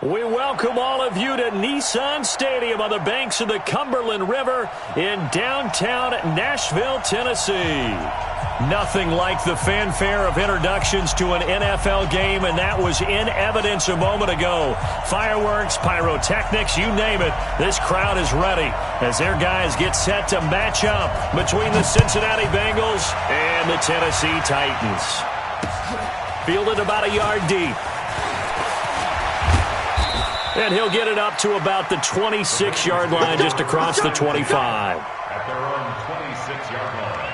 We welcome all of you to Nissan Stadium on the banks of the Cumberland River in downtown Nashville, Tennessee. Nothing like the fanfare of introductions to an NFL game, and that was in evidence a moment ago. Fireworks, pyrotechnics, you name it. This crowd is ready as their guys get set to match up between the Cincinnati Bengals and the Tennessee Titans. Fielded about a yard deep. And he'll get it up to about the 26-yard line, just across the 25. At their own 26-yard line.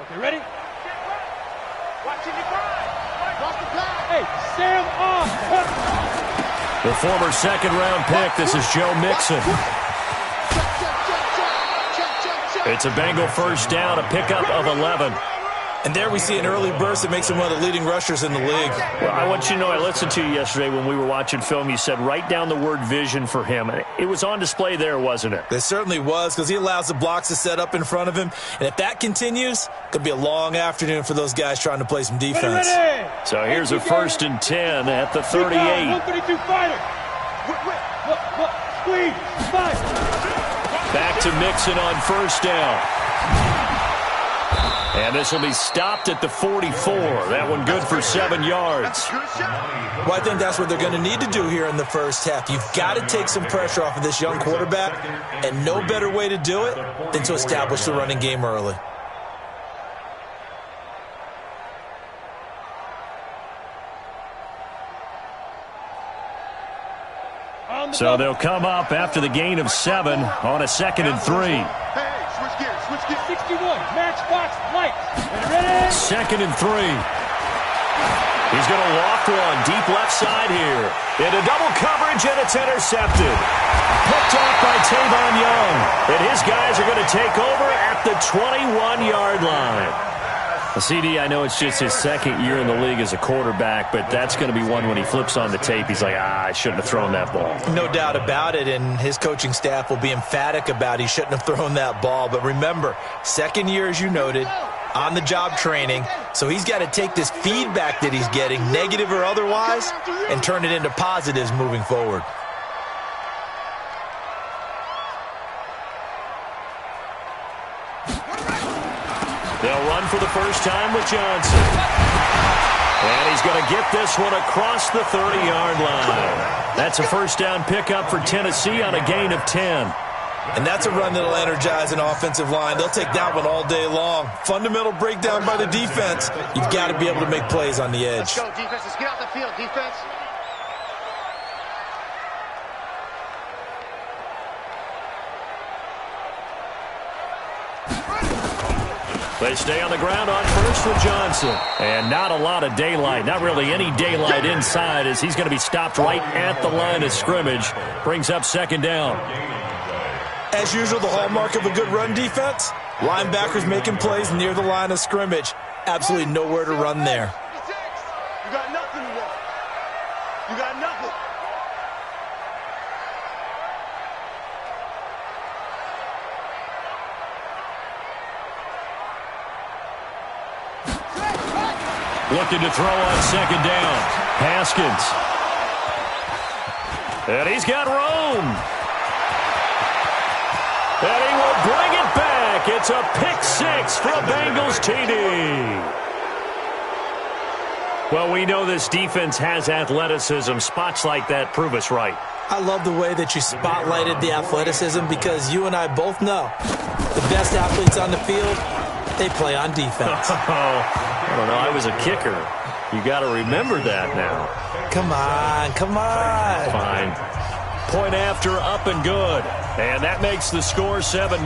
Okay, ready? Watching the grind. Cross the pass. Hey, Sam off. The former second-round pick, this is Joe Mixon. It's a Bengal first down, a pickup of 11. And there we see an early burst that makes him one of the leading rushers in the league. Well, I want you to know, I listened to you yesterday when we were watching film. You said write down the word vision for him. It was on display there, wasn't it? It certainly was, because he allows the blocks to set up in front of him. And if that continues, it could be a long afternoon for those guys trying to play some defense. Ready. So here's a 1st and 10 at the 38. 132 fighter. Squeeze. Fight. Back to Mixon on first down. And this will be stopped at the 44. That one good for 7 yards. Well, I think that's what they're going to need to do here in the first half. You've got to take some pressure off of this young quarterback, and no better way to do it than to establish the running game early. So they'll come up after the gain of 7 on a 2nd and 3. Hey, switch gears. 61, matchbox, lights. Ready? 2nd and 3. He's going to walk one deep left side here. Into double coverage, and it's intercepted. Picked off by Tavon Young. And his guys are going to take over at the 21-yard line. CD, I know it's just his 2nd year in the league as a quarterback, but that's going to be one when he flips on the tape. He's like, I shouldn't have thrown that ball. No doubt about it, and his coaching staff will be emphatic about he shouldn't have thrown that ball. But remember, 2nd year, as you noted, on-the-job training, so he's got to take this feedback that he's getting, negative or otherwise, and turn it into positives moving forward. They'll run for the first time with Johnson. And he's going to get this one across the 30-yard line. That's a first down pickup for Tennessee on a gain of 10. And that's a run that'll energize an offensive line. They'll take that one all day long. Fundamental breakdown by the defense. You've got to be able to make plays on the edge. Let's go, defense. Let's get out the field, defense. They stay on the ground on first with Johnson. And not a lot of daylight, not really any daylight inside, as he's going to be stopped right at the line of scrimmage. Brings up 2nd down. As usual, the hallmark of a good run defense, linebackers making plays near the line of scrimmage. Absolutely nowhere to run there. You got nothing today. You got nothing. Looking to throw on 2nd down. Haskins. And he's got room. And he will bring it back. It's a pick 6 for a Bengals TD. Well, we know this defense has athleticism. Spots like that prove us right. I love the way that you spotlighted the athleticism, because you and I both know the best athletes on the field, they play on defense. I don't know. I was a kicker. You got to remember that now. Come on. Fine. Point after, up and good. And that makes the score 7-0.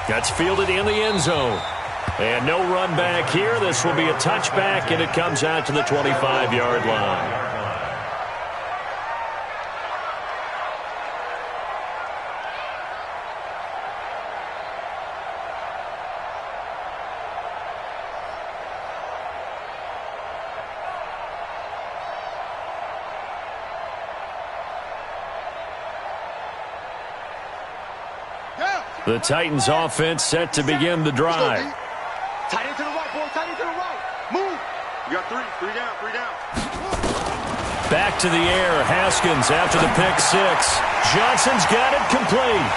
That's fielded in the end zone. And no run back here. This will be a touchback, and it comes out to the 25-yard line. The Titans offense set to begin the drive. Tight end to the right, boy. Tight end to the right. Move. You got three down, 3 down. Back to the air. Haskins after the pick six. Johnson's got it complete.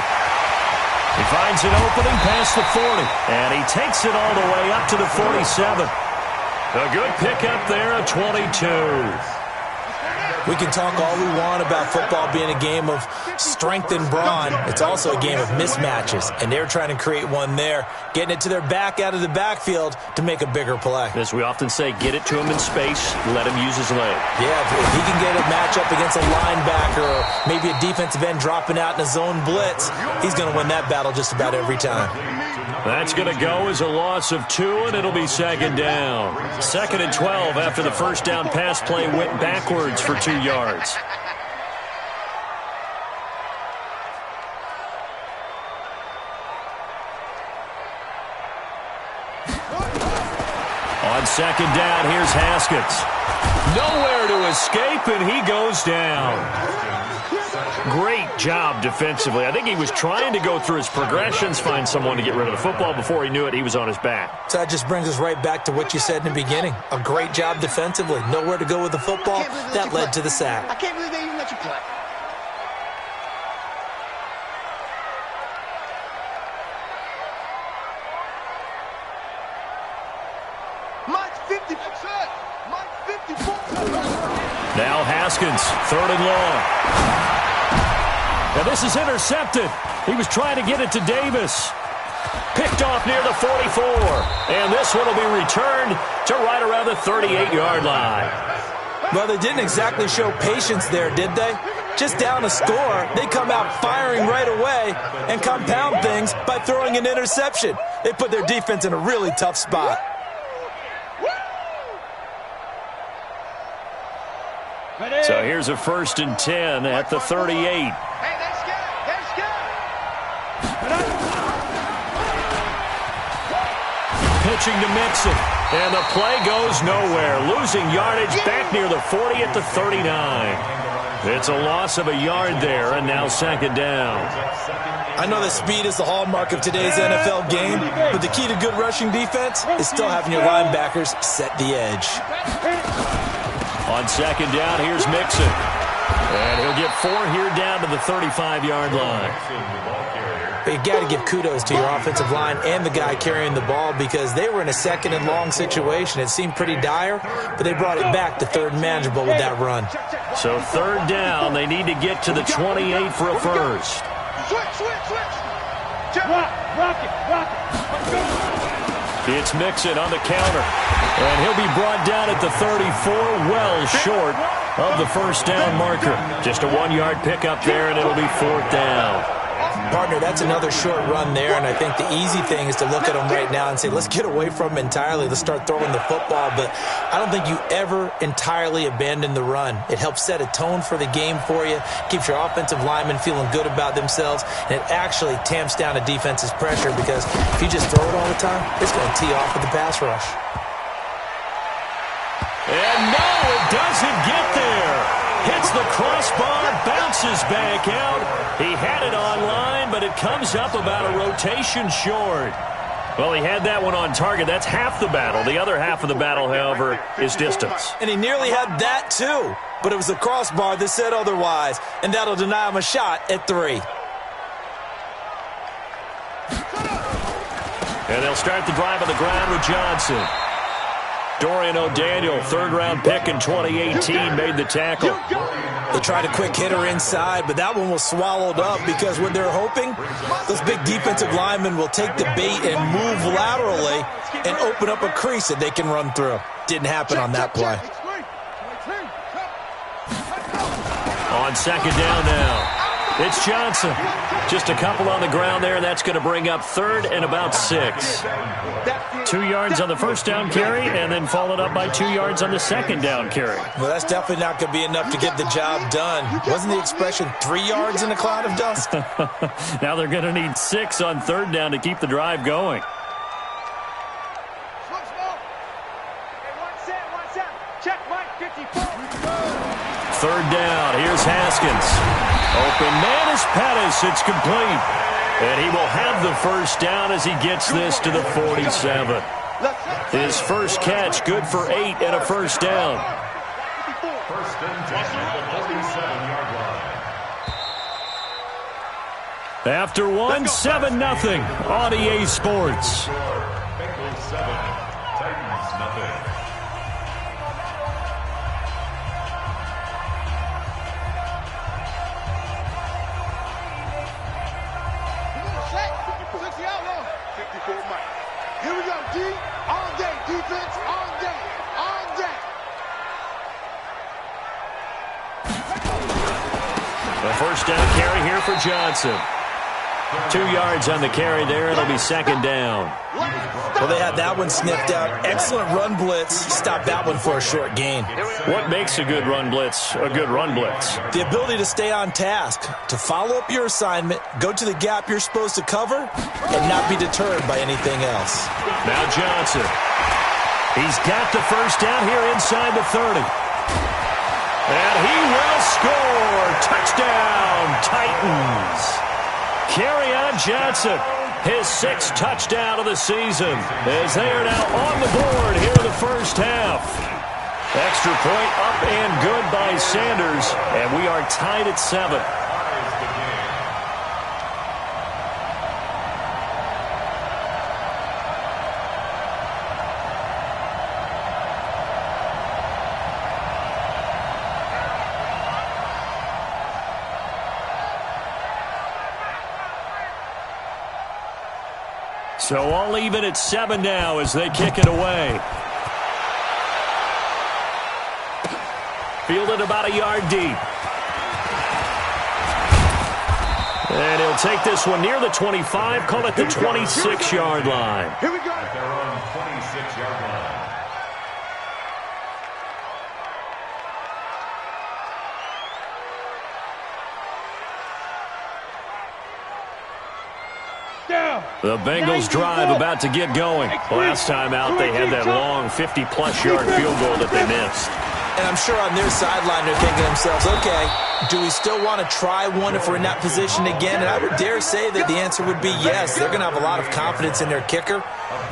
He finds an opening past the 40, and he takes it all the way up to the 47. A good pickup there, a 22. We can talk all we want about football being a game of strength and brawn. It's also a game of mismatches, and they're trying to create one there, getting it to their back out of the backfield to make a bigger play. As we often say, get it to him in space, let him use his leg. Yeah, if he can get a matchup against a linebacker or maybe a defensive end dropping out in a zone blitz, he's going to win that battle just about every time. That's going to go as a loss of 2, and it'll be second down. 2nd and 12 after the first down pass play went backwards for 2 yards. On second down, here's Haskins. Nowhere to escape, and he goes down. Great job defensively. I think he was trying to go through his progressions, find someone to get rid of the football. Before he knew it, he was on his back. So that just brings us right back to what you said in the beginning. A great job defensively. Nowhere to go with the football. That led to the sack. I can't believe they even let you play. Mike 50. That's it. Mike 54. Now Haskins, 3rd and long. Now this is intercepted. He was trying to get it to Davis. Picked off near the 44. And this one will be returned to right around the 38-yard line. Well, they didn't exactly show patience there, did they? Just down a score, they come out firing right away and compound things by throwing an interception. They put their defense in a really tough spot. So here's a 1st and 10 at the 38. Pitching to Mixon, and the play goes nowhere. Losing yardage back near the 40 at the 39. It's a loss of a yard there, and now 2nd down. I know that speed is the hallmark of today's NFL game, but the key to good rushing defense is still having your linebackers set the edge. On 2nd down, here's Mixon. And he'll get 4 here down to the 35-yard line. But you got to give kudos to your offensive line and the guy carrying the ball because they were in a 2nd and long situation. It seemed pretty dire, but they brought it back to 3rd and manageable with that run. So 3rd down, they need to get to the 28 for a first. Rock it. It's Mixon on the counter. And he'll be brought down at the 34, well short of the first down marker. Just a 1-yard pickup there, and it'll be 4th down. Partner, that's another short run there, and I think the easy thing is to look at them right now and say, let's get away from them entirely. Let's start throwing the football, but I don't think you ever entirely abandon the run. It helps set a tone for the game for you, keeps your offensive linemen feeling good about themselves, and it actually tamps down a defense's pressure because if you just throw it all the time, it's going to tee off with the pass rush. And no, it doesn't get there. Hits the crossbar, bounces back out. He had it on line, but it comes up about a rotation short. Well, he had that one on target. That's half the battle. The other half of the battle, however, is distance. And he nearly had that, too. But it was the crossbar that said otherwise, and that'll deny him a shot at 3. And they'll start the drive on the ground with Johnson. Dorian O'Daniel, 3rd-round pick in 2018, made the tackle. They tried a quick hitter inside, but that one was swallowed up because what they're hoping, those big defensive linemen will take the bait and move laterally and open up a crease that they can run through. Didn't happen on that play. On 2nd down now, it's Johnson. Just a couple on the ground there, and that's going to bring up 3rd and about 6. 2 yards on the first down carry, and then followed up by 2 yards on the 2nd down carry. Well, that's definitely not going to be enough to get the job done. Wasn't the expression 3 yards in a cloud of dust? Now they're going to need 6 on 3rd down to keep the drive going. Third down, here's Haskins. Open man is Pettis, it's complete. And he will have the first down as he gets this to the 47. His first catch, good for 8 and a first down. First and 10 at the 47-yard line. After one, 7-0 on EA Sports. Bengals 7, Titans nothing. Here we go, D. All day, defense, all day, all day. The first down carry here for Johnson. 2 yards on the carry there. It'll be second down. Well, they had that one sniffed out. Excellent run blitz. Stop that one for a short gain. What makes a good run blitz a good run blitz? The ability to stay on task, to follow up your assignment, go to the gap you're supposed to cover, and not be deterred by anything else. Now Johnson. He's got the first down here inside the 30. And he will score. Touchdown, Titans. Kerryon Johnson, his 6th touchdown of the season, as they are now on the board here in the first half. Extra point up and good by Sanders, and we are tied at 7. So all even at 7 now as they kick it away. Fielded about a yard deep. And he'll take this one near the 25, call it the 26-yard line. Here we go. At their own 26-yard line. The Bengals drive about to get going. Last time out, they had that long 50-plus yard field goal that they missed. And I'm sure on their sideline they're thinking to themselves, okay, do we still want to try one if we're in that position again? And I would dare say that the answer would be yes. They're going to have a lot of confidence in their kicker.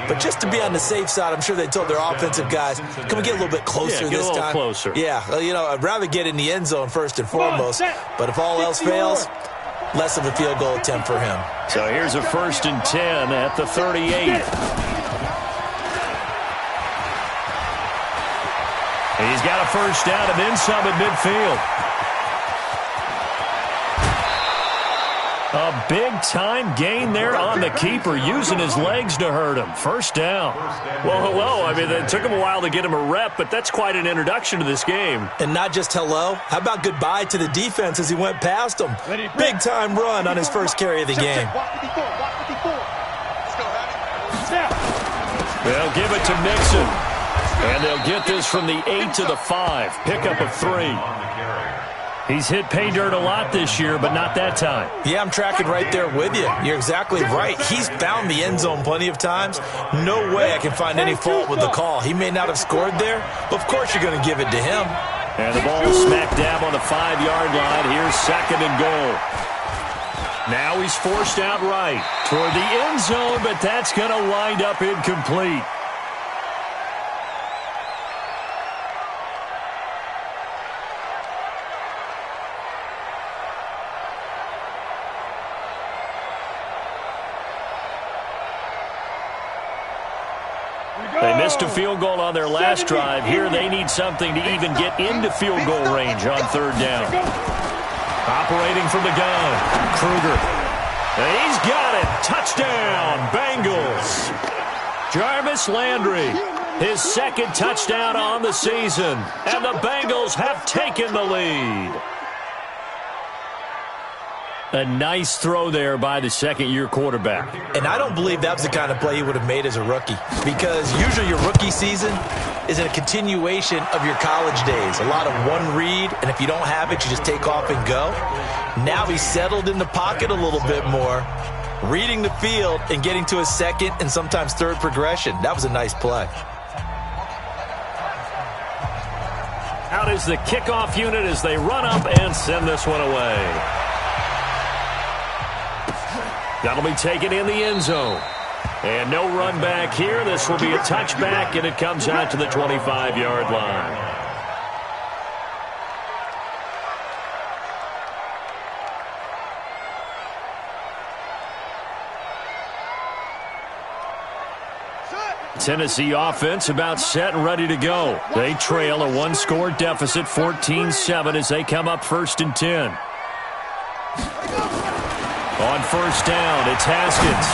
But just to be on the safe side, I'm sure they told their offensive guys, can we get a little bit closer get this a little time? Closer. Yeah, I'd rather get in the end zone first and foremost. But if all else fails, less of a field goal attempt for him. So here's a 1st and 10 at the 38. He's got a first down and then some at midfield. A big-time gain there on the keeper, using his legs to hurt him. First down. Well, hello. I mean, it took him a while to get him a rep, but that's quite an introduction to this game. And not just hello. How about goodbye to the defense as he went past him? Big-time run on his first carry of the game. They'll give it to Mixon. And they'll get this from the 8 to the 5. Pickup of 3. He's hit pay dirt a lot this year, but not that time. Yeah, I'm tracking right there with you. You're exactly right. He's found the end zone plenty of times. No way I can find any fault with the call. He may not have scored there, but of course you're going to give it to him. And the ball smack dab on the 5-yard line. Here's 2nd and goal. Now he's forced out right toward the end zone, but that's going to wind up incomplete. They missed a field goal on their last drive. Here they need something to even get into field goal range on 3rd down. Operating from the gun, Kruger. And he's got it. Touchdown, Bengals. Jarvis Landry, his 2nd touchdown on the season. And the Bengals have taken the lead. A nice throw there by the 2nd-year quarterback. And I don't believe that was the kind of play he would have made as a rookie, because usually your rookie season is a continuation of your college days. A lot of one read, and if you don't have it, you just take off and go. Now he's settled in the pocket a little bit more, reading the field and getting to his 2nd and sometimes 3rd progression. That was a nice play. Out is the kickoff unit as they run up and send this one away. That'll be taken in the end zone. And no run back here. This will be a touchback, and it comes out to the 25-yard line. Tennessee offense about set and ready to go. They trail a one-score deficit, 14-7, as they come up 1st and 10. On 1st down, it's Haskins.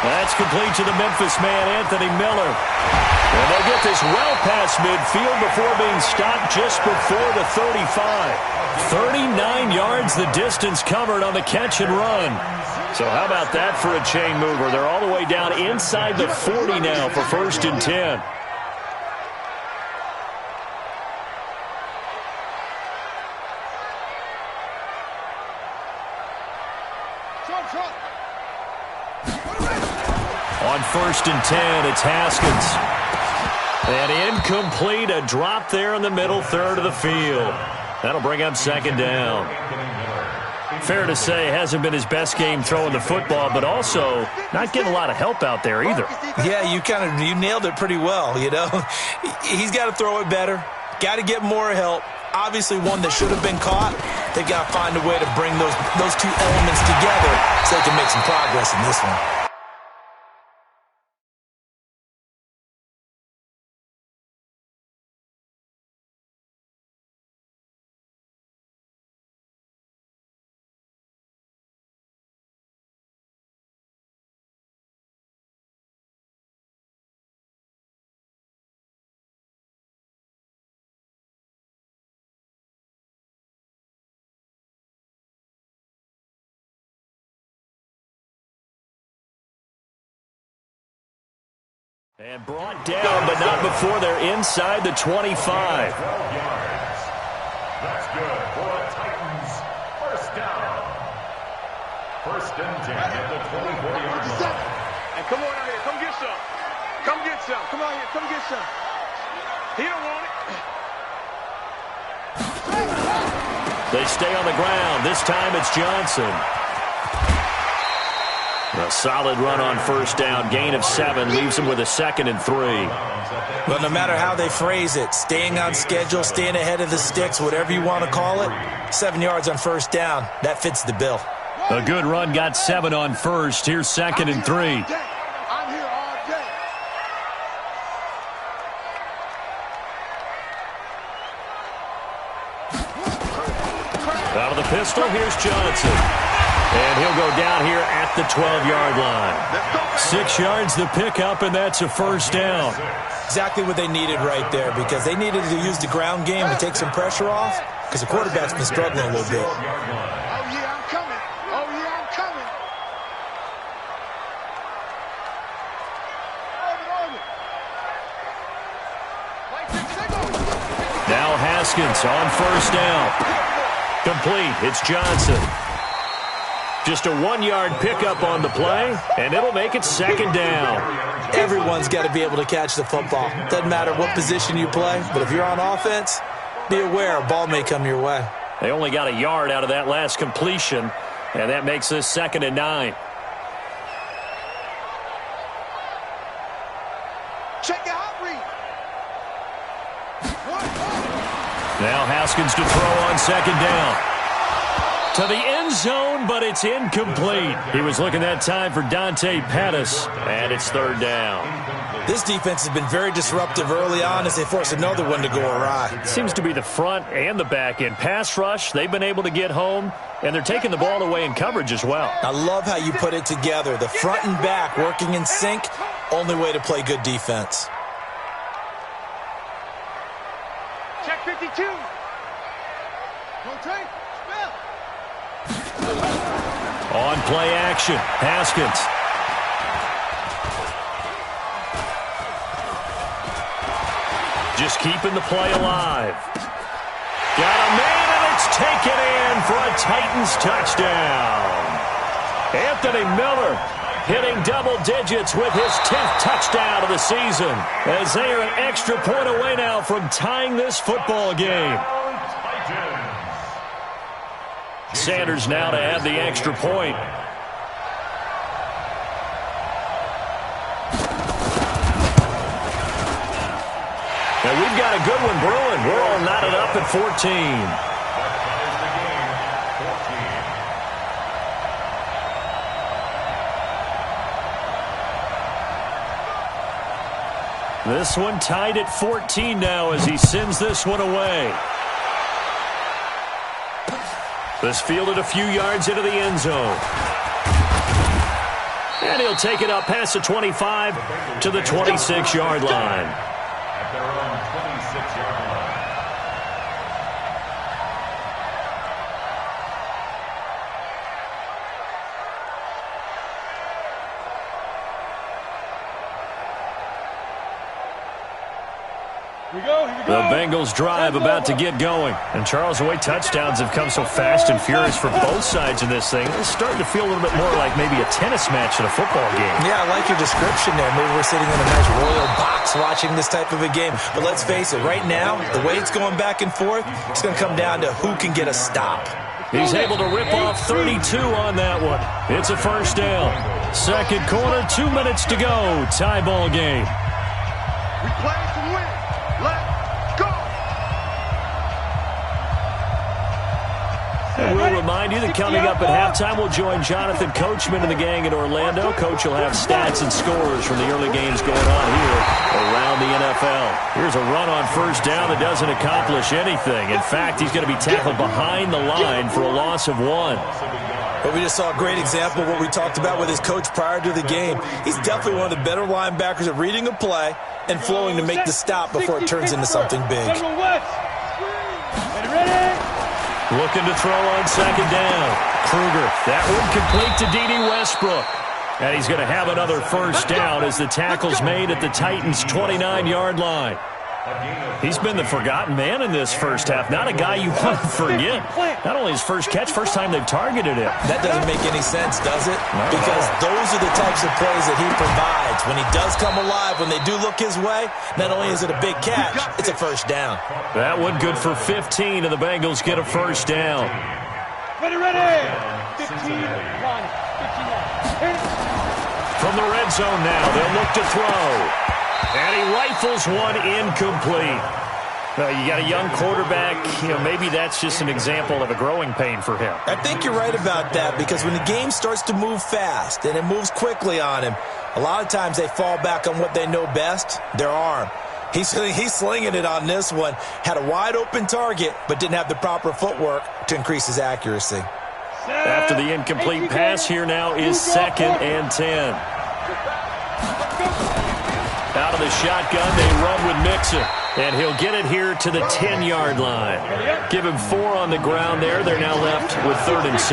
That's complete to the Memphis man, Anthony Miller. And they'll get this well past midfield before being stopped just before the 35. 39 yards the distance covered on the catch and run. So how about that for a chain mover? They're all the way down inside the 40 now for 1st and 10. On 1st and 10, it's Haskins. And incomplete, a drop there in the middle third of the field. That'll bring up 2nd down. Fair to say, hasn't been his best game throwing the football, but also not getting a lot of help out there either. Yeah, you nailed it pretty well, you know. He's got to throw it better, got to get more help. Obviously one that should have been caught. They've got to find a way to bring those two elements together so they can make some progress in this one. And brought down, but not before they're inside the 25. 12 yards. That's good for a Titans first down. 1st and 10 at the 24-yard line. And come on out here. Come get some. Come get some. Come out here. Come get some. He don't want it. They stay on the ground. This time it's Johnson. A solid run on 1st down. Gain of 7 leaves him with a 2nd and 3. Well, no matter how they phrase it, staying on schedule, staying ahead of the sticks, whatever you want to call it, 7 yards on 1st down. That fits the bill. A good run, got 7 on 1st. Here's 2nd and 3. I'm here all day. Out of the pistol, here's Johnson. And he'll go down here at the 12-yard line. 6 yards the pickup, and that's a 1st down. Exactly what they needed right there, because they needed to use the ground game to take some pressure off, because the quarterback's been struggling a little bit. Oh, yeah, I'm coming. Oh, yeah, I'm coming. Now Haskins on 1st down. Complete. It's Johnson. Just a 1-yard pickup on the play, and it'll make it 2nd down. Everyone's got to be able to catch the football. Doesn't matter what position you play, but if you're on offense, be aware a ball may come your way. They only got a yard out of that last completion, and that makes this 2nd and 9. Check your hot read. Now Haskins to throw on 2nd down. To the end zone, but it's incomplete. He was looking that time for Dante Pettis, and it's 3rd down. This defense has been very disruptive early on as they force another one to go awry. Seems to be the front and the back end. Pass rush, they've been able to get home, and they're taking the ball away in coverage as well. I love how you put it together. The front and back working in sync, only way to play good defense. Check 52. Rotate. On play action, Haskins. Just keeping the play alive. Got a man, and it's taken in for a Titans touchdown. Anthony Miller hitting double digits with his 10th touchdown of the season, as they are an extra point away now from tying this football game. Sanders now to add the extra point. And we've got a good one brewing. We're all knotted up at 14. That ties the game, 14. This one tied at 14 now as he sends this one away. This fielded a few yards into the end zone. And he'll take it up past the 25 to the 26-yard line. At their own 26-yard line. The Bengals drive about to get going. And Charles, the way touchdowns have come so fast and furious for both sides of this thing, it's starting to feel a little bit more like maybe a tennis match than a football game. Yeah, I like your description there. Maybe we're sitting in a nice royal box watching this type of a game. But let's face it, right now, the way it's going back and forth, it's going to come down to who can get a stop. He's able to rip off 32 on that one. It's a first down. Second quarter, 2 minutes to go. Tie ball game. We play to win. Let's go. And we'll remind you that coming up at halftime, we'll join Jonathan Coachman and the gang in Orlando. Coach will have stats and scores from the early games going on here around the NFL. Here's a run on first down that doesn't accomplish anything. In fact, he's going to be tackled behind the line for a loss of 1. But we just saw a great example of what we talked about with his coach prior to the game. He's definitely one of the better linebackers at reading a play and flowing to make the stop before it turns into something big. Looking to throw on second down. Kruger, that one complete to D.D. Westbrook. And he's going to have another first down as the tackle's made at the Titans' 29-yard line. He's been the forgotten man in this first half. Not a guy you want to forget. Not only his first catch, first time they've targeted him. That doesn't make any sense, does it? Because those are the types of plays that he provides. When he does come alive, when they do look his way, not only is it a big catch, it's a first down. That one good for 15, and the Bengals get a first down. Ready. 15, 1, 15. From the red zone now, they'll look to throw. And he rifles one incomplete. You got a young quarterback. Maybe that's just an example of a growing pain for him. I think you're right about that because when the game starts to move fast and it moves quickly on him, a lot of times they fall back on what they know best, their arm. He's slinging it on this one. Had a wide open target, but didn't have the proper footwork to increase his accuracy. After the incomplete pass, here now is 2nd and 10. Out of the shotgun, they run with Mixon. And he'll get it here to the 10-yard line. Give him 4 on the ground there. They're now left with 3rd and 6.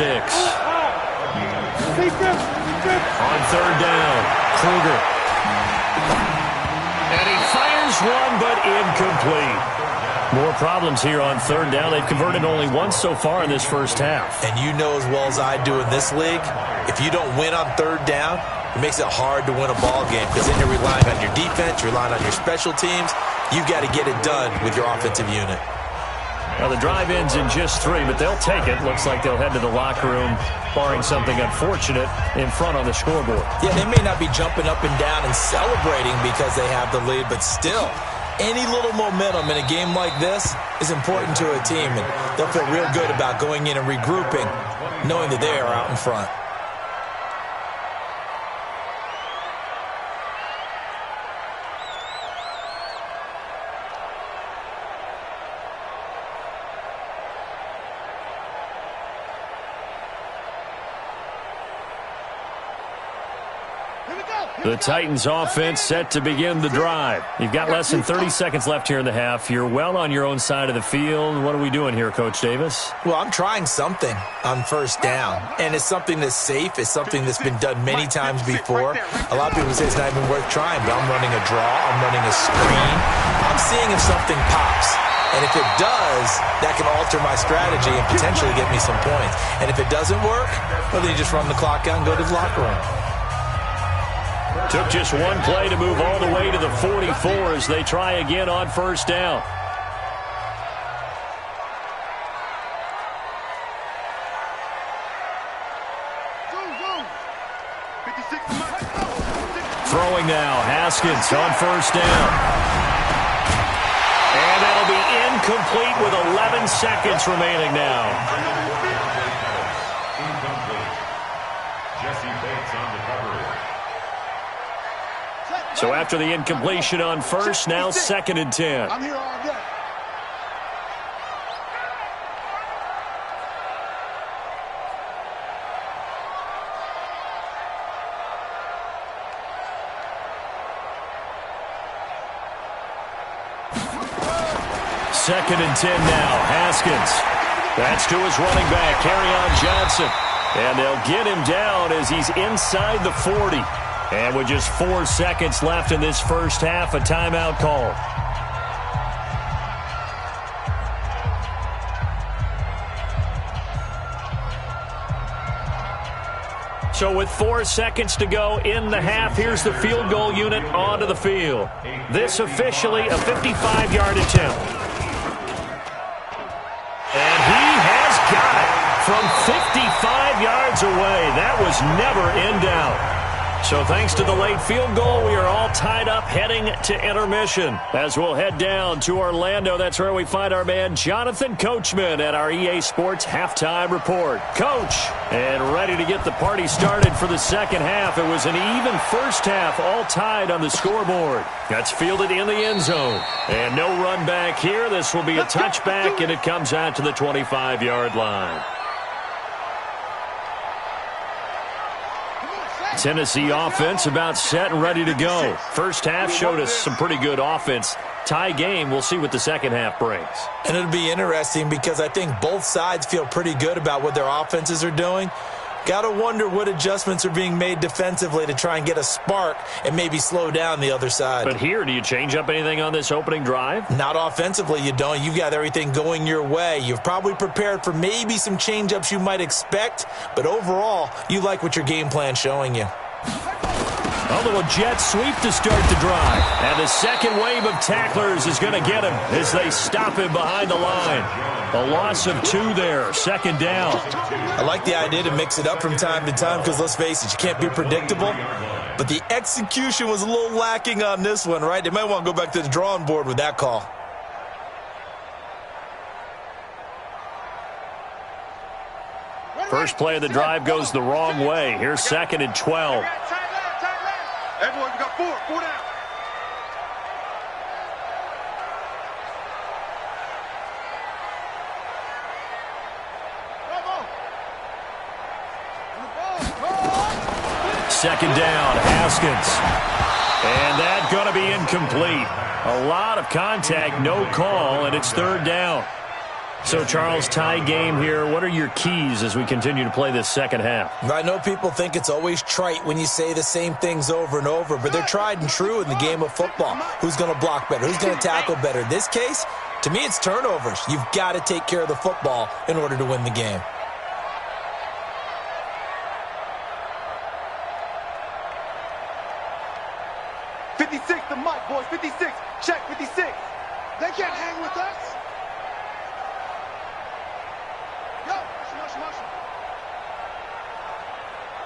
On third down, Kruger. And he fires one, but incomplete. More problems here on third down. They've converted only once so far in this first half. And you know as well as I do in this league, if you don't win on third down, it makes it hard to win a ball game because then you're relying on your defense, you're relying on your special teams. You've got to get it done with your offensive unit. Now, the drive ends in just 3, but they'll take it. Looks like they'll head to the locker room, barring something unfortunate, in front on the scoreboard. Yeah, they may not be jumping up and down and celebrating because they have the lead, but still, any little momentum in a game like this is important to a team, and they'll feel real good about going in and regrouping, knowing that they are out in front. The Titans offense set to begin the drive. You've got less than 30 seconds left here in the half. You're well on your own side of the field. What are we doing here, Coach Davis? Well, I'm trying something on first down, and it's something that's safe. It's something that's been done many times before. A lot of people say it's not even worth trying, but I'm running a draw. I'm running a screen. I'm seeing if something pops. And if it does, that can alter my strategy and potentially get me some points. And if it doesn't work, well, then you just run the clock out and go to the locker room. Took just one play to move all the way to the 44 as they try again on first down. Throwing now, Haskins on first down. incomplete with 11 seconds remaining now. Incomplete. Jesse Bates on the cover. So after the incompletion on first, now 2nd and 10. I'm here all day. Second and 10 now. Haskins. That's to his running back, Kerryon Johnson. And they'll get him down as he's inside the 40. And with just 4 seconds left in this first half, a timeout call. So with 4 seconds to go in the half, here's the field goal unit onto the field. This officially a 55-yard attempt. And he has got it from 55 yards away. That was never in doubt. So thanks to the late field goal, we are all tied up heading to intermission. As we'll head down to Orlando, that's where we find our man Jonathan Coachman at our EA Sports Halftime Report. Coach, and ready to get the party started for the second half. It was an even first half, all tied on the scoreboard. That's fielded in the end zone. And no run back here. This will be a touchback, and it comes out to the 25-yard line. Tennessee offense about set and ready to go. First half showed us some pretty good offense. Tie game, we'll see what the second half brings. And it'll be interesting because I think both sides feel pretty good about what their offenses are doing. Got to wonder what adjustments are being made defensively to try and get a spark and maybe slow down the other side. But here, do you change up anything on this opening drive? Not offensively, you don't. You've got everything going your way. You've probably prepared for maybe some change-ups you might expect, but overall, you like what your game plan's showing you. A little jet sweep to start the drive. And the second wave of tacklers is going to get him as they stop him behind the line. A loss of 2 there, second down. I like the idea to mix it up from time to time because, let's face it, you can't be predictable. But the execution was a little lacking on this one, right? They might want to go back to the drawing board with that call. First play of the drive goes the wrong way. Here's 2nd and 12. Everyone, we got 4 down. Second down, Haskins. And that's going to be incomplete. A lot of contact, no call, and it's 3rd down. So, Charles, tie game here. What are your keys as we continue to play this second half? I know people think it's always trite when you say the same things over and over, but they're tried and true in the game of football. Who's going to block better? Who's going to tackle better? In this case, to me, it's turnovers. You've got to take care of the football in order to win the game. The mic, boys. 56. Check 56. They can't hang with us. Yo, motion.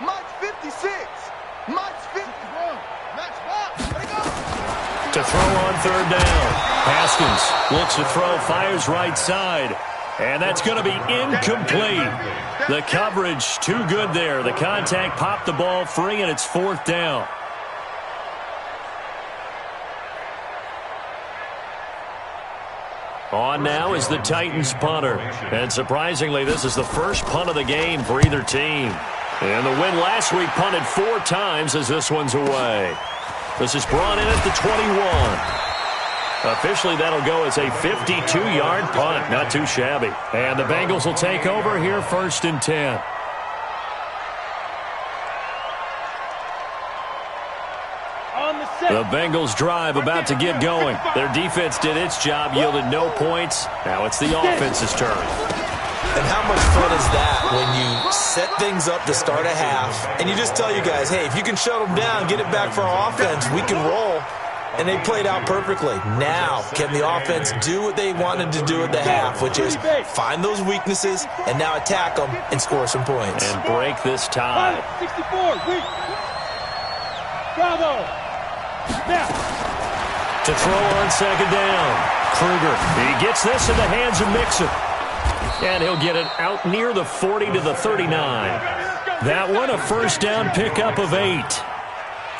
Mike's 56. Mike's 51. Max box. Let it go. To throw on 3rd down. Haskins looks to throw, fires right side. And that's going to be incomplete. The coverage too good there. The contact popped the ball free, and it's 4th down. On now is the Titans punter. And surprisingly, this is the first punt of the game for either team. And the win last week punted 4 times as this one's away. This is brought in at the 21. Officially, that'll go as a 52-yard punt. Not too shabby. And the Bengals will take over here 1st and 10. The Bengals drive about to get going. Their defense did its job, yielded no points. Now it's the offense's turn. And how much fun is that when you set things up to start a half and you just tell you guys, hey, if you can shut them down, get it back for our offense, we can roll. And they played out perfectly. Now, can the offense do what they wanted to do at the half, which is find those weaknesses and now attack them and score some points. And break this tie. 64, weak. Bravo. Now. To throw on second down. Kruger, he gets this in the hands of Mixon. And he'll get it out near the 40 to the 39. That one, a first down pickup of 8.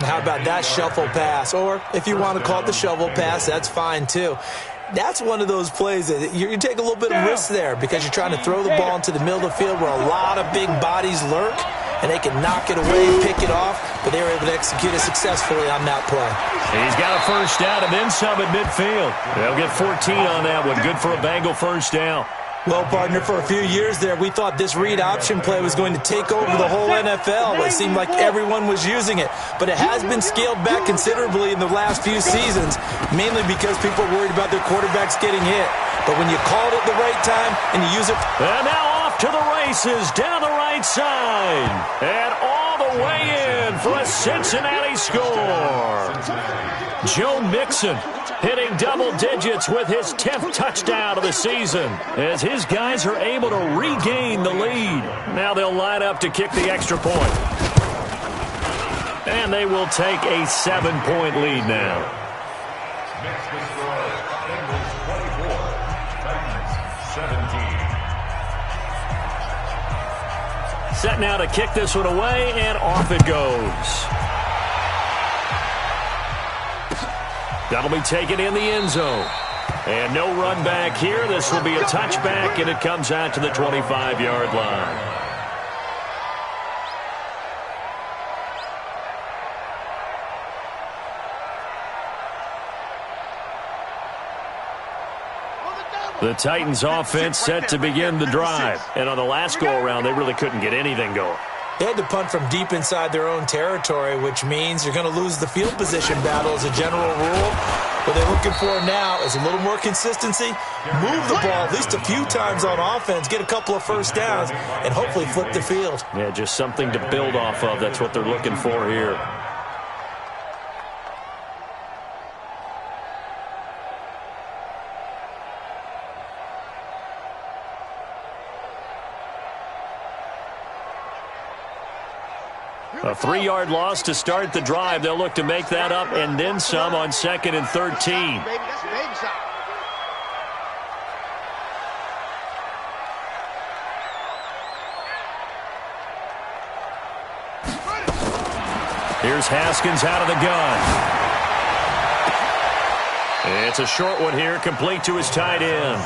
How about that shuffle pass? Or if you want to call it the shovel pass, that's fine too. That's one of those plays that you take a little bit of risk there because you're trying to throw the ball into the middle of the field where a lot of big bodies lurk, and they can knock it away, pick it off, but they were able to execute it successfully on that play. He's got a first down and then some at midfield. They'll get 14 on that one. Good for a Bengal first down. Well, partner, for a few years there, we thought this read option play was going to take over the whole NFL. It seemed like everyone was using it, but it has been scaled back considerably in the last few seasons, mainly because people are worried about their quarterbacks getting hit. But when you call it at the right time and you use it... And now off to the races down the right side. And all the way in for a Cincinnati score. Joe Mixon hitting double digits with his 10th touchdown of the season as his guys are able to regain the lead. Now they'll line up to kick the extra point. And they will take a 7-point lead now. Next to score, Bengals 24, Titans 17. Set now to kick this one away, and off it goes. That'll be taken in the end zone. And no run back here. This will be a touchback, and it comes out to the 25-yard line. The Titans offense set to begin the drive. And on the last go-around, they really couldn't get anything going. They had to punt from deep inside their own territory, which means you're going to lose the field position battle as a general rule. What they're looking for now is a little more consistency, move the ball at least a few times on offense, get a couple of first downs, and hopefully flip the field. Yeah, just something to build off of. That's what they're looking for here. A 3-yard loss to start the drive. They'll look to make that up and then some on 2nd and 13. Here's Haskins out of the gun. It's a short one here, complete to his tight end.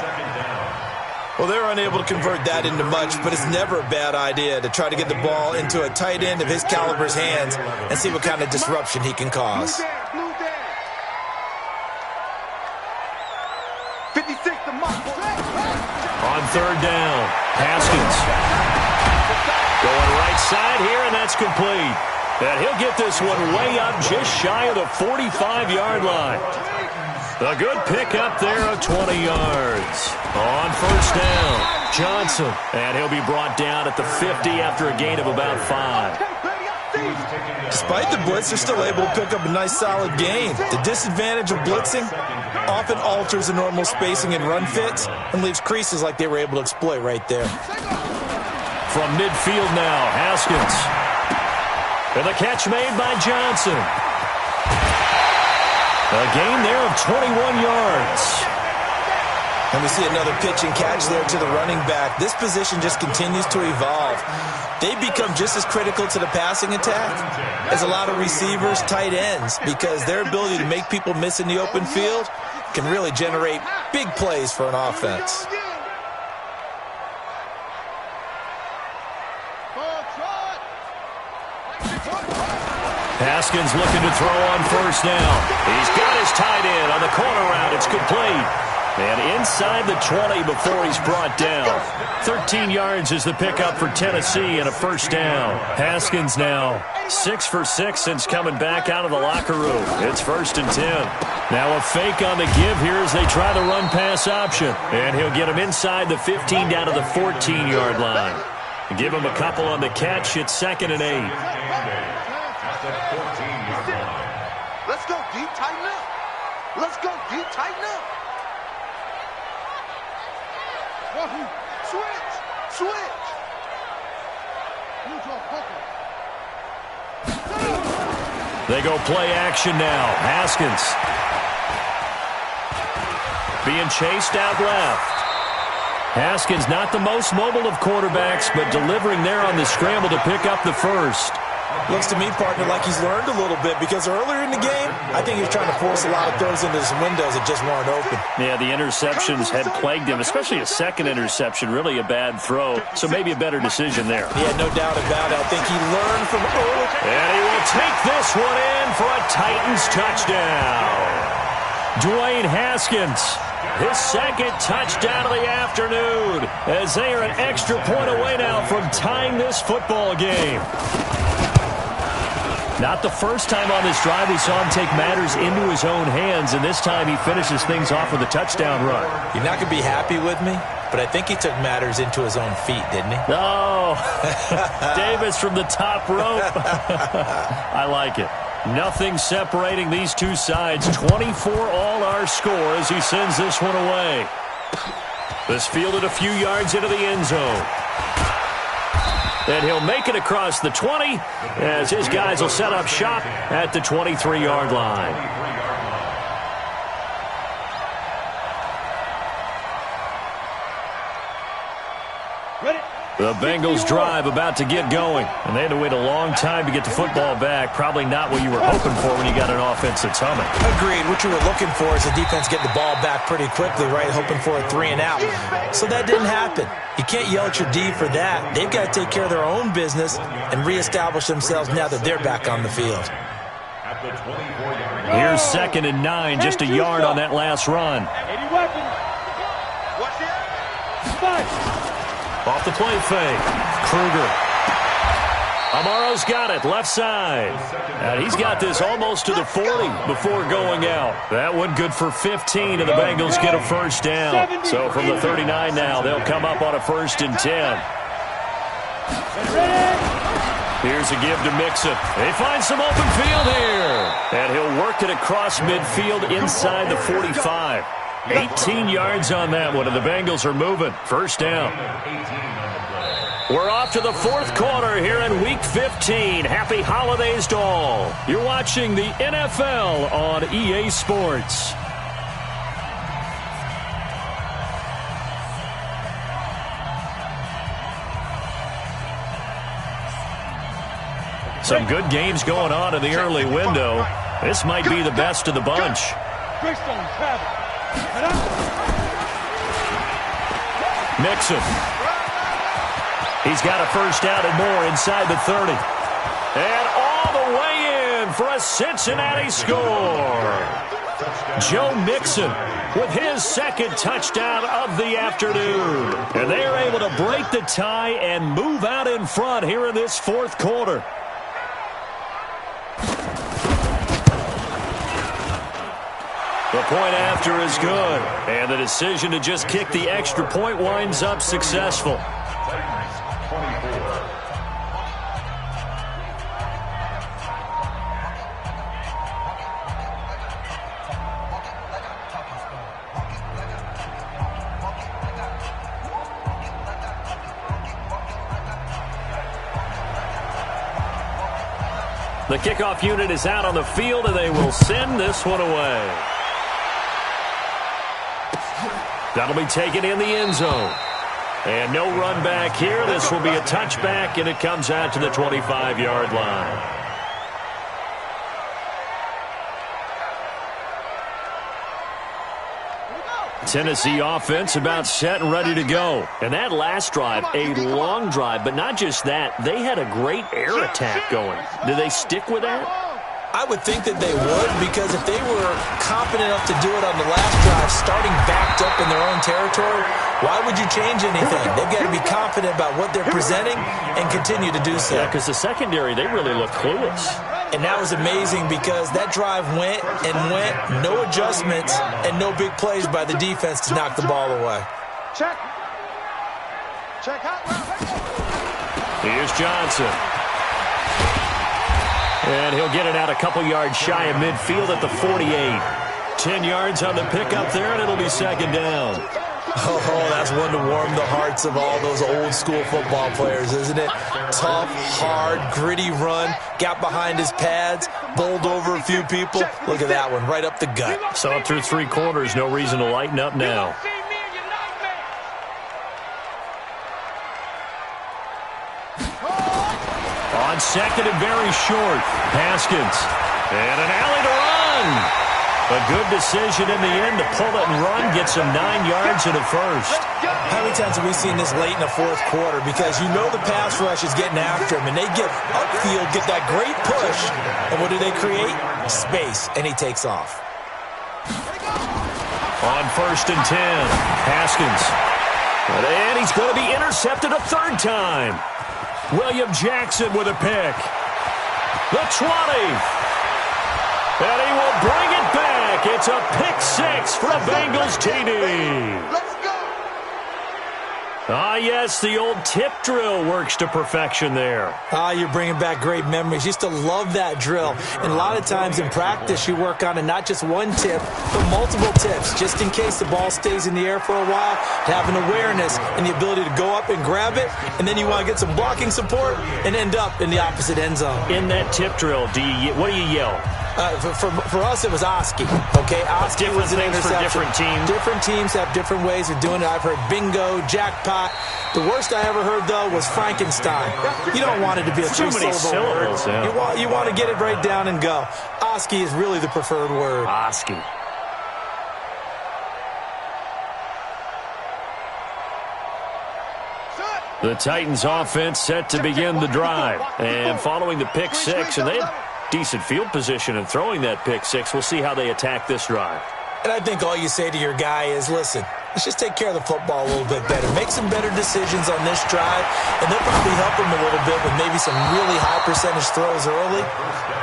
Well, they're unable to convert that into much, but it's never a bad idea to try to get the ball into a tight end of his caliber's hands and see what kind of disruption he can cause. 56 to mark. On 3rd down, Haskins going right side here, and that's complete. And he'll get this one way up just shy of the 45-yard line. A good pickup there of 20 yards. On 1st down, Johnson. And he'll be brought down at the 50 after a gain of about 5. Despite the blitz, they're still able to pick up a nice solid gain. The disadvantage of blitzing often alters the normal spacing and run fits and leaves creases like they were able to exploit right there. From midfield now, Haskins. And the catch made by Johnson. A gain there of 21 yards. And we see another pitch and catch there to the running back. This position just continues to evolve. They become just as critical to the passing attack as a lot of receivers, tight ends, because their ability to make people miss in the open field can really generate big plays for an offense. Haskins looking to throw on 1st down. He's got his tight end on the corner route. It's complete. And inside the 20 before he's brought down. 13 yards is the pickup for Tennessee and a 1st down. Haskins now 6 for 6 since coming back out of the locker room. It's 1st and 10. Now a fake on the give here as they try the run-pass option. And he'll get him inside the 15 down to the 14-yard line. Give him a couple on the catch. It's 2nd and 8. Let's go deep, tighten up. Let's go deep, tighten up. Switch. They go play action now. Haskins. being chased out left. Haskins not the most mobile of quarterbacks, but delivering there on the scramble to pick up the first. Looks to me, partner, like he's learned a little bit because earlier in the game, I think he was trying to force a lot of throws into some windows that just weren't open. Yeah, the interceptions had plagued him, especially a second interception, really a bad throw. So maybe a better decision there. Yeah, no doubt about it. I think he learned from early. And he will take this one in for a Titans touchdown. Dwayne Haskins, his second touchdown of the afternoon, as they are an extra point away now from tying this football game. Not the first time on this drive we saw him take matters into his own hands, and this time he finishes things off with a touchdown run. You're not going to be happy with me, but I think he took matters into his own feet, didn't he? Oh, Davis from the top rope. I like it. Nothing separating these two sides. 24 all our score as he sends this one away. This fielded a few yards into the end zone. And he'll make it across the 20 as his guys will set up shop at the 23-yard line. The Bengals drive about to get going, and they had to wait a long time to get the football back. Probably not what you were hoping for when you got an offense that's humming. Agreed. What you were looking for is the defense getting the ball back pretty quickly, right? Hoping for a 3-and-out. So that didn't happen. You can't yell at your D for that. They've got to take care of their own business and reestablish themselves now that they're back on the field. Here's 2nd and 9, just a yard on that last run. Off the play fake. Kruger. Amaro's got it, left side. And he's got this almost to the 40 before going out. That one good for 15, and the Bengals get a first down. So from the 39 now, they'll come up on a 1st and 10. Here's a give to Mixon. They find some open field here. And he'll work it across midfield inside the 45. 18 yards on that one, and the Bengals are moving. First down. We're off to the 4th quarter here in Week 15. Happy holidays to all. You're watching the NFL on EA Sports. Some good games going on in the early window. This might be the best of the bunch. Mixon. He's got a first down and more inside the 30. And all the way in for a Cincinnati score. Joe Mixon with his 2nd touchdown of the afternoon. And they are able to break the tie and move out in front here in this 4th quarter. The point after is good, and the decision to just kick the extra point winds up successful. The kickoff unit is out on the field, and they will send this one away. That'll be taken in the end zone. And no run back here. This will be a touchback, and it comes out to the 25-yard line. Tennessee offense about set and ready to go. And that last drive, a long drive, but not just that. They had a great air attack going. Do they stick with that? I would think that they would, because if they were confident enough to do it on the last drive, starting backed up in their own territory, why would you change anything? They've got to be confident about what they're presenting and continue to do so. Yeah, because the secondary, they really look clueless. And that was amazing because that drive went and went, no adjustments and no big plays by the defense to knock the ball away. Check. Check out. Here's Johnson. And he'll get it out a couple yards shy of midfield at the 48. 10 yards on the pickup there, and it'll be 2nd down. Oh, that's one to warm the hearts of all those old school football players, isn't it? Tough, hard, gritty run, got behind his pads, bowled over a few people. Look at that one, right up the gut. Saw it through 3 quarters, no reason to lighten up now. On second and very short, Haskins. And an alley to run. A good decision in the end to pull it and run, get some 9 yards and a first. How many times have we seen this late in the fourth quarter? Because you know the pass rush is getting after him, and they get upfield, get that great push, and what do they create? Space, and he takes off. On first and 10, Haskins. And he's going to be intercepted a 3rd time. William Jackson with a pick. The 20. And he will bring it back. It's a pick 6 for a Bengals TD. Let's go. Ah, yes, the old tip drill works to perfection there. Ah, you're bringing back great memories. Used to love that drill. And a lot of times in practice, you work on it, not just one tip, but multiple tips, just in case the ball stays in the air for a while, to have an awareness and the ability to go up and grab it, and then you want to get some blocking support and end up in the opposite end zone. In that tip drill, what do you yell? For us, it was Oski. Okay, Oski was an interception. For different teams. Different teams have different ways of doing it. I've heard bingo, jackpot. The worst I ever heard, though, was Frankenstein. You don't want it to be a too many syllables. Yeah. You want to get it right down and go. Oski is really the preferred word. Oski. The Titans offense set to begin the drive. And following the pick 6, and they had decent field position in throwing that pick 6. We'll see how they attack this drive. And I think all you say to your guy is, listen, let's just take care of the football a little bit better. Make some better decisions on this drive, and they'll probably help him a little bit with maybe some really high percentage throws early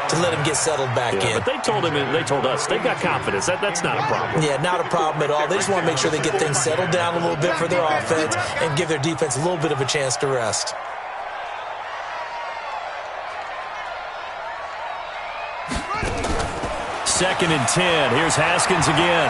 to let him get settled back in. But they told him, and they told us, they've got confidence. That's not a problem. Yeah, not a problem at all. They just want to make sure they get things settled down a little bit for their offense and give their defense a little bit of a chance to rest. Second and 10. Here's Haskins again.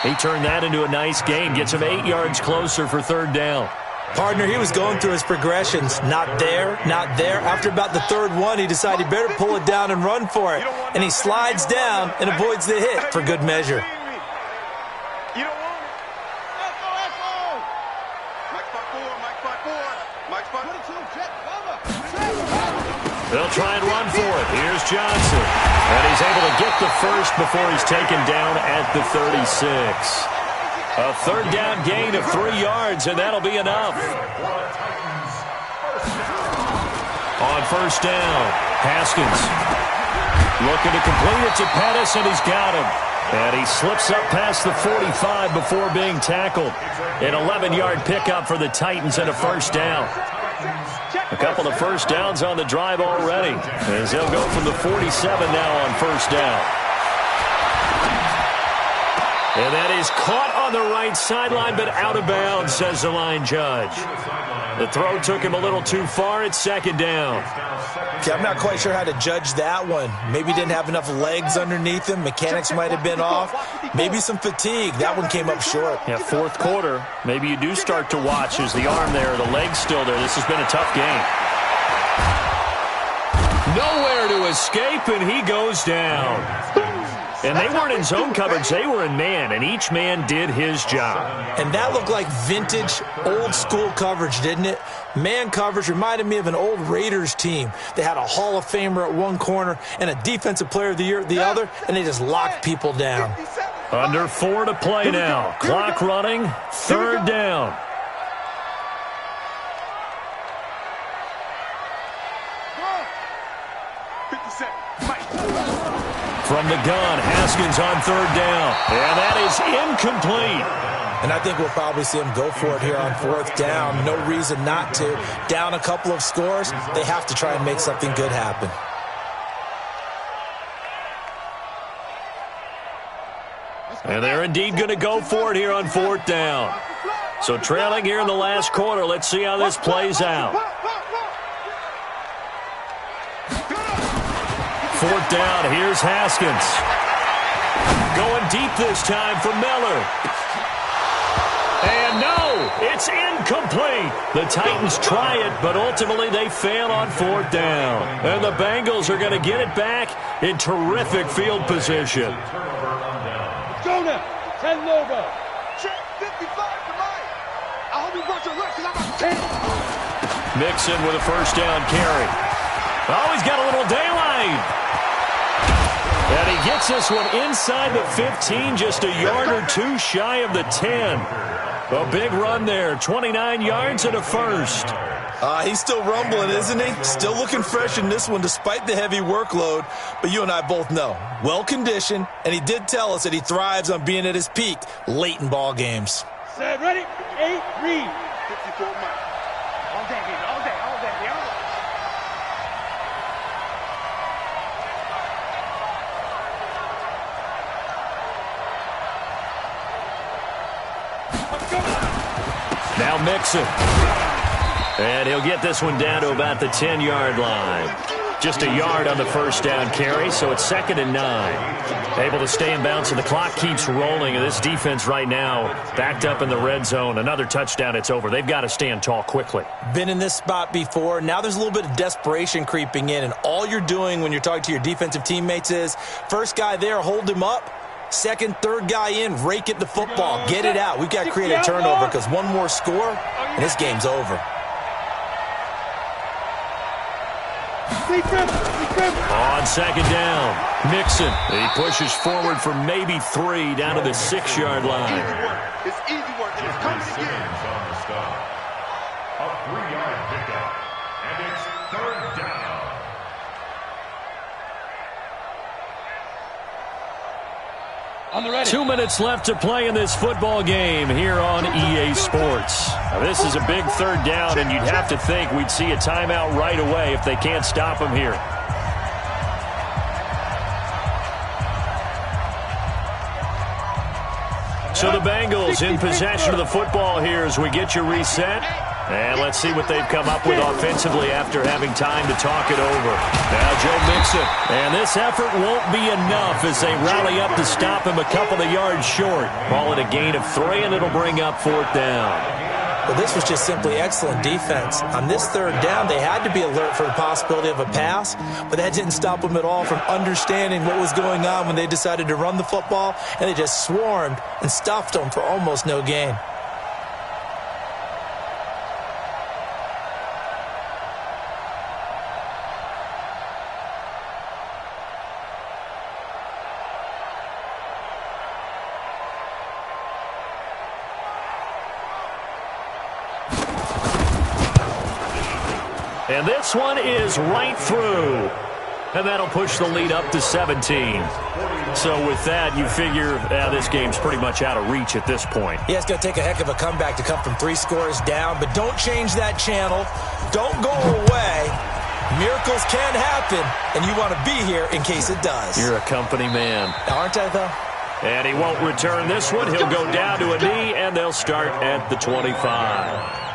He turned that into a nice gain. Gets him 8 yards closer for 3rd down. Partner, he was going through his progressions. Not there, not there. After about the 3rd one, he decided he better pull it down and run for it. And he slides down and avoids the hit for good measure. You don't want it. Echo. Mike spot 4, Mike spot 4. Mike spot 22, check, cover. They'll try and run for it. Here's Johnson. And he's able to get the first before he's taken down at the 36. A 3rd down gain of 3 yards, and that'll be enough. On first down, Haskins looking to complete it to Pettis, and he's got him. And he slips up past the 45 before being tackled. An 11-yard pickup for the Titans and a 1st down. A couple of 1st downs on the drive already, as they'll go from the 47 now on 1st down. And that is caught on the right sideline, but out of bounds, says the line judge. The throw took him a little too far. It's 2nd down. Okay, I'm not quite sure how to judge that one. Maybe didn't have enough legs underneath him. Mechanics might have been off. Maybe some fatigue. That one came up short. Yeah, 4th quarter. Maybe you do start to watch. Is the arm there, the leg's still there. This has been a tough game. Nowhere to escape, and he goes down. And they weren't in zone coverage. They were in man, and each man did his job. And that looked like vintage, old-school coverage, didn't it? Man coverage reminded me of an old Raiders team. They had a Hall of Famer at one corner and a Defensive Player of the Year at the other, and they just locked people down. Under 4 to play now. Clock running, 3rd down. From the gun, Haskins on 3rd down. And that is incomplete. And I think we'll probably see him go for it here on 4th down. No reason not to. Down a couple of scores, they have to try and make something good happen. And they're indeed going to go for it here on 4th down. So trailing here in the last quarter. Let's see how this plays out. 4th down. Here's Haskins. Going deep this time for Miller. And no, it's incomplete. The Titans try it, but ultimately they fail on 4th down. And the Bengals are going to get it back in terrific field position. Go now. 10 logo. Check 55 tonight. I hope you brought your luck because I'm a 10. Mixon with a first down carry. Oh, he's got a little daylight. And he gets this one inside the 15, just a yard or two shy of the 10. A big run there, 29 yards and a first. He's still rumbling, isn't he? Still looking fresh in this one despite the heavy workload. But you and I both know, well-conditioned, and he did tell us that he thrives on being at his peak late in ball games. Set, ready? 8, read. 54 miles. All day, all day, all day, all day. Now Mixon. And he'll get this one down to about the 10-yard line. Just a yard on the first down carry, so it's 2nd and 9. Able to stay in bounds, and the clock keeps rolling. And this defense right now backed up in the red zone. Another touchdown, it's over. They've got to stand tall quickly. Been in this spot before. Now there's a little bit of desperation creeping in, and all you're doing when you're talking to your defensive teammates is first guy there, hold him up. Second, third guy in, rake it the football. Get it out. We've got to create a turnover because one more score, and this game's over. On 2nd down, Mixon. He pushes forward for maybe 3 down to the 6-yard line. It's easy work, and it's coming again. On the stop. A 3-yard pickup. And it's 3rd down. On the ready. 2 minutes left to play in this football game here on EA Sports. Now, this is a big 3rd down, and you'd have to think we'd see a timeout right away if they can't stop him here. So the Bengals in possession of the football here as we get you reset. And let's see what they've come up with offensively after having time to talk it over. Now Joe Mixon. And this effort won't be enough as they rally up to stop him a couple of yards short. Call it a gain of 3, and it'll bring up 4th down. Well, this was just simply excellent defense. On this 3rd down, they had to be alert for the possibility of a pass, but that didn't stop them at all from understanding what was going on when they decided to run the football, and they just swarmed and stuffed them for almost no gain. And this one is right through. And that'll push the lead up to 17. So with that, you figure this game's pretty much out of reach at this point. Yeah, it's going to take a heck of a comeback to come from 3 scores down, but don't change that channel. Don't go away. Miracles can happen, and you want to be here in case it does. You're a company man. Aren't I, though? And he won't return this one. He'll go down to a knee, and they'll start at the 25.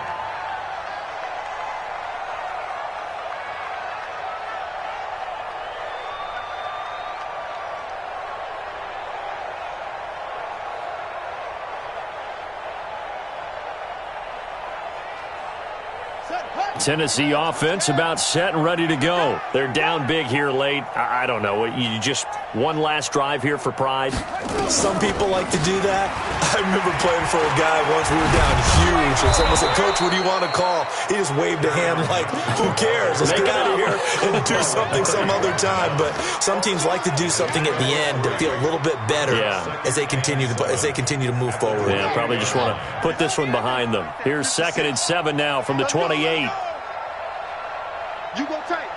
Tennessee offense about set and ready to go. They're down big here late. I don't know. You just one last drive here for pride? Some people like to do that. I remember playing for a guy once. We were down huge, and someone said, "Coach, what do you want to call?" He just waved a hand like, "Who cares? Let's get out of here and do something some other time." But some teams like to do something at the end to feel a little bit better as they continue to move forward. Yeah, probably just want to put this one behind them. Here's 2nd and 7 now from the 28. You go tight.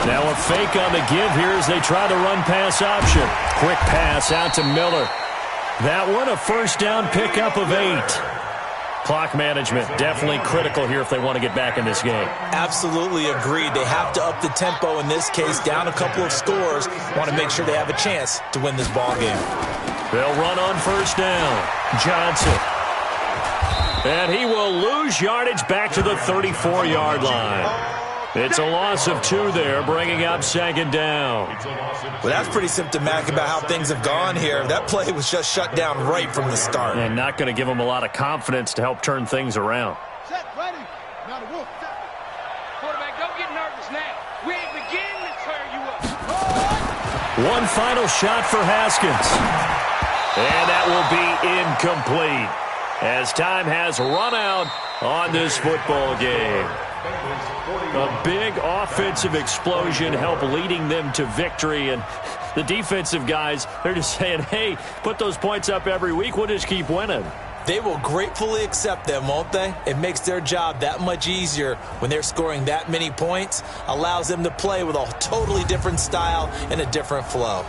Now a fake on the give here as they try the run-pass option. Quick pass out to Miller. That one a first down pickup of 8. Clock management definitely critical here if they want to get back in this game. Absolutely agreed. They have to up the tempo in this case, down a couple of scores. Want to make sure they have a chance to win this ball game. They'll run on first down. Johnson. And he will lose yardage back to the 34-yard line. It's a loss of 2 there, bringing up second down. Well, that's pretty symptomatic about how things have gone here. That play was just shut down right from the start. And not going to give them a lot of confidence to help turn things around. Set, ready. Now the wolf. Quarterback, don't get nervous now. We ain't beginning to tear you up. One final shot for Haskins. And that will be incomplete as time has run out on this football game. A big offensive explosion helped leading them to victory, and the defensive guys, they're just saying, hey, put those points up every week, we'll just keep winning. They will gratefully accept them, won't they? It makes their job that much easier when they're scoring that many points, allows them to play with a totally different style and a different flow.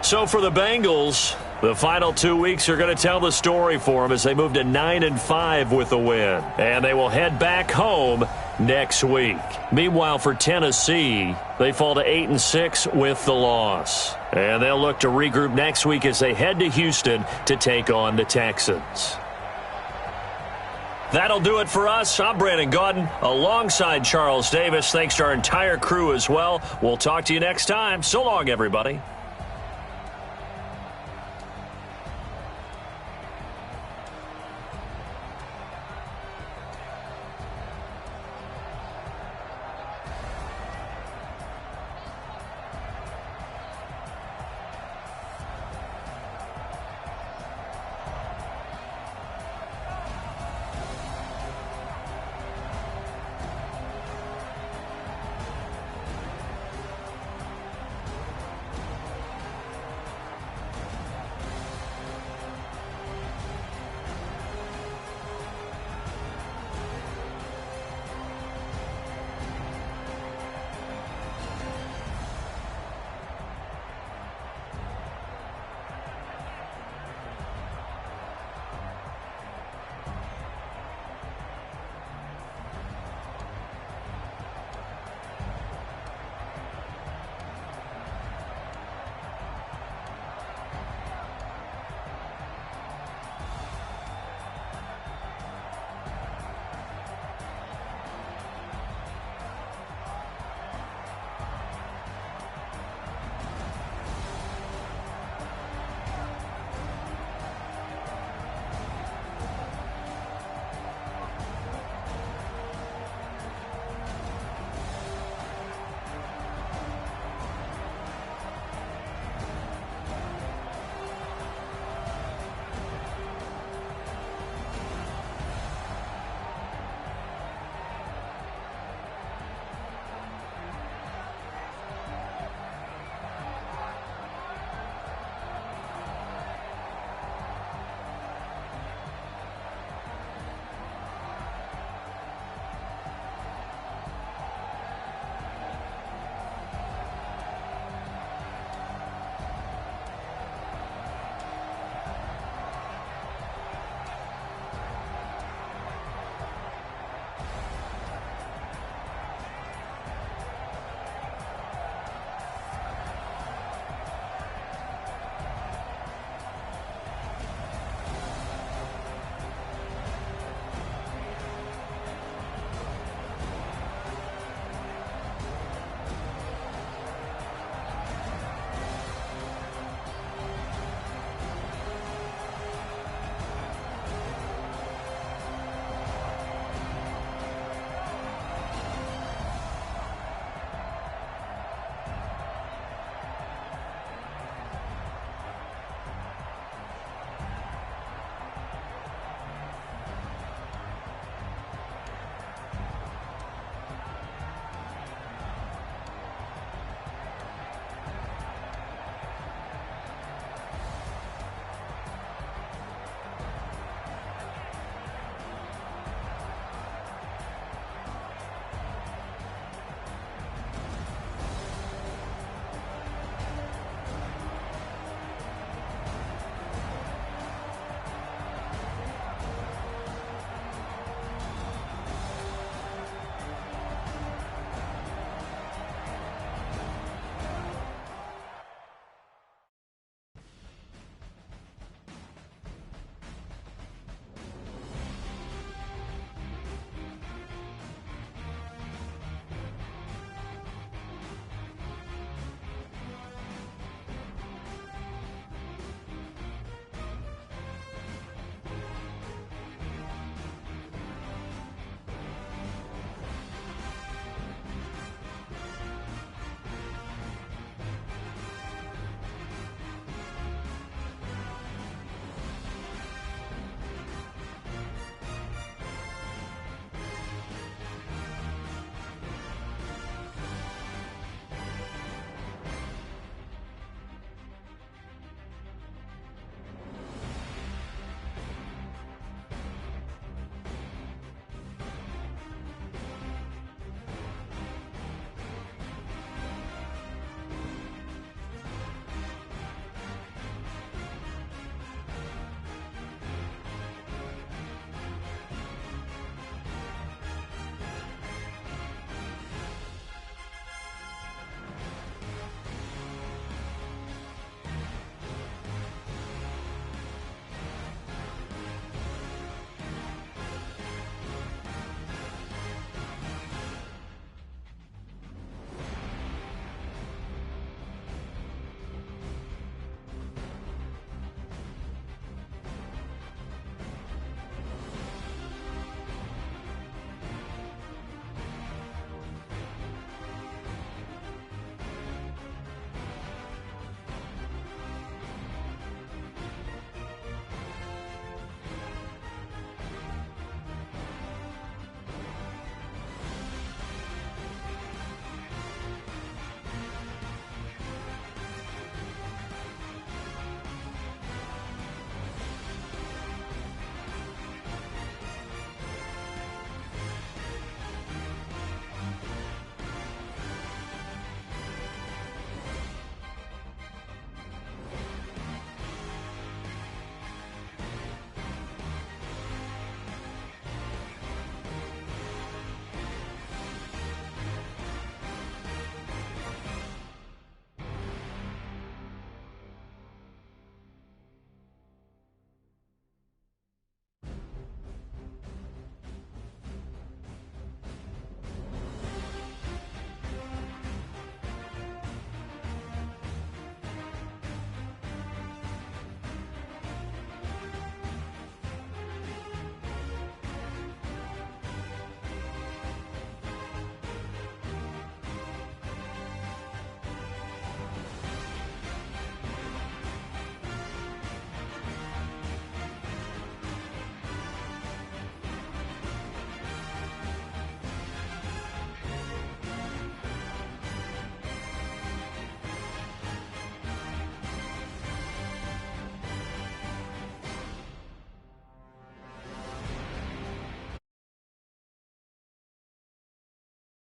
So for the Bengals, the final 2 weeks are going to tell the story for them as they move to 9-5 with a win. And they will head back home next week. Meanwhile, for Tennessee, they fall to 8-6 with the loss. And they'll look to regroup next week as they head to Houston to take on the Texans. That'll do it for us. I'm Brandon Gaudin alongside Charles Davis. Thanks to our entire crew as well. We'll talk to you next time. So long, everybody.